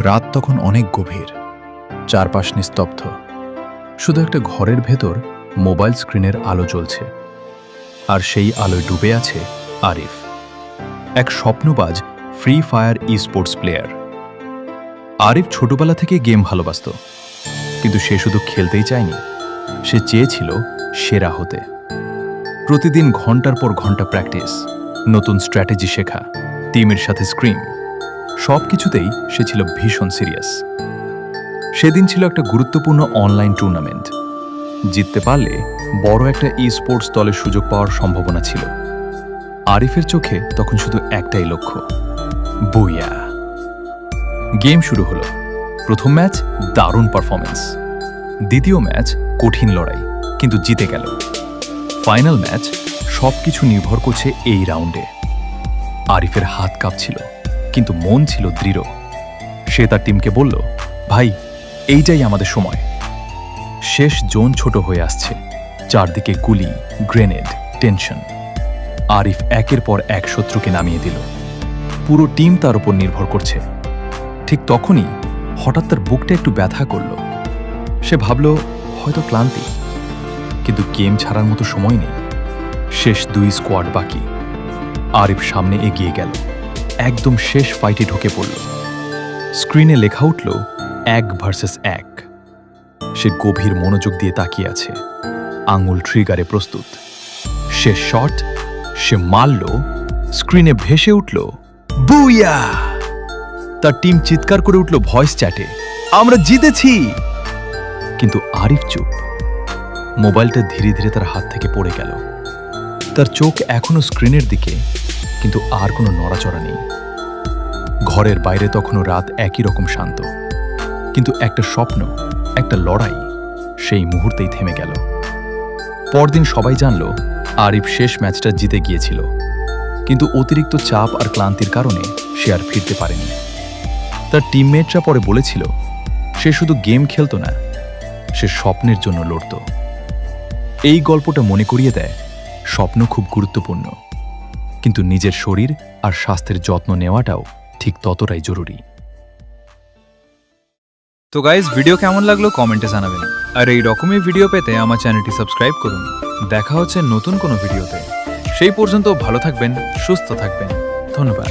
রাত তখন অনেক গভীর, চারপাশ নিস্তব্ধ। শুধু একটা ঘরের ভেতর মোবাইল স্ক্রিনের আলো জ্বলছে, আর সেই আলোয় ডুবে আছে আরিফ, এক স্বপ্নবাজ ফ্রি ফায়ার ই স্পোর্টস প্লেয়ার। আরিফ ছোটবেলা থেকে গেম ভালোবাসত, কিন্তু সে শুধু খেলতেই চায়নি, সে চেয়েছিল সেরা হতে। প্রতিদিন ঘন্টার পর ঘন্টা প্র্যাকটিস, নতুন স্ট্র্যাটেজি শেখা, টিমের সাথে স্ক্রিম, সব কিছুতেই সে ছিল ভীষণ সিরিয়াস। সেদিন ছিল একটা গুরুত্বপূর্ণ অনলাইন টুর্নামেন্ট। জিততে পারলে বড় একটা ই স্পোর্টস দলের সুযোগ পাওয়ার সম্ভাবনা ছিল। আরিফের চোখে তখন শুধু একটাই লক্ষ্য, বুইয়া। গেম শুরু হলো। প্রথম ম্যাচ দারুণ পারফরমেন্স, দ্বিতীয় ম্যাচ কঠিন লড়াই, কিন্তু জিতে গেল। ফাইনাল ম্যাচ সবকিছু নির্ভর করছে এই রাউন্ডে। আরিফের হাত কাঁপছিল, কিন্তু মন ছিল দৃঢ়। সে তার টিমকে বলল, ভাই, এইটাই আমাদের সময়। শেষ জোন ছোট হয়ে আসছে, চারদিকে গুলি, গ্রেনেড, টেনশন। আরিফ একের পর এক শত্রুকে নামিয়ে দিল। পুরো টিম তার উপর নির্ভর করছে। ঠিক তখনই হঠাৎ তার বুকটা একটু ব্যথা করল। সে ভাবল হয়তো ক্লান্তি, কিন্তু গেম ছাড়ার মতো সময় নেই। শেষ 2 স্কোয়াড বাকি। আরিফ সামনে এগিয়ে গেল, একদম শেষ ফাইটে ঢুকে পড়ল। স্ক্রিনে লেখা উঠল 1 ভার্সেস 1। সে গভীর মনোযোগ দিয়ে তাকিয়ে আছে, আঙুল ট্রিগারে প্রস্তুত। শেষ শট, সে মারল। স্ক্রিনে ভেসে উঠল, বুইয়া! তার টিম চিৎকার করে উঠল ভয়েস চ্যাটে, আমরা জিতেছি! কিন্তু আরিফ চুপ। মোবাইলটা ধীরে ধীরে তার হাত থেকে পড়ে গেল। তার চোখ এখনো স্ক্রিনের দিকে, কিন্তু আর কোনো নড়াচড়া নেই। ঘরের বাইরে তখনও রাত একই রকম শান্ত, কিন্তু একটা স্বপ্ন, একটা লড়াই সেই মুহূর্তেই থেমে গেল। পরদিন সবাই জানল আরিফ শেষ ম্যাচটা জিতে গিয়েছিল, কিন্তু অতিরিক্ত চাপ আর ক্লান্তির কারণে সে আর ফিরতে পারেনি। তার টিমমেটরা পরে বলেছিল, সে শুধু গেম খেলত না, সে স্বপ্নের জন্য লড়ত। এই গল্পটা মনে করিয়ে দেয়, স্বপ্ন খুব গুরুত্বপূর্ণ, কিন্তু নিজের শরীর আর স্বাস্থ্যের যত্ন নেওয়াটাও ঠিক ততটাই জরুরি। তো গাইজ, ভিডিও কেমন লাগলো কমেন্টে জানাবেন। আর এই রকমই ভিডিও পেতে আমার চ্যানেলটি সাবস্ক্রাইব করুন। দেখা হচ্ছে নতুন কোনো ভিডিওতে। সেই পর্যন্ত ভালো থাকবেন, সুস্থ থাকবেন। ধন্যবাদ।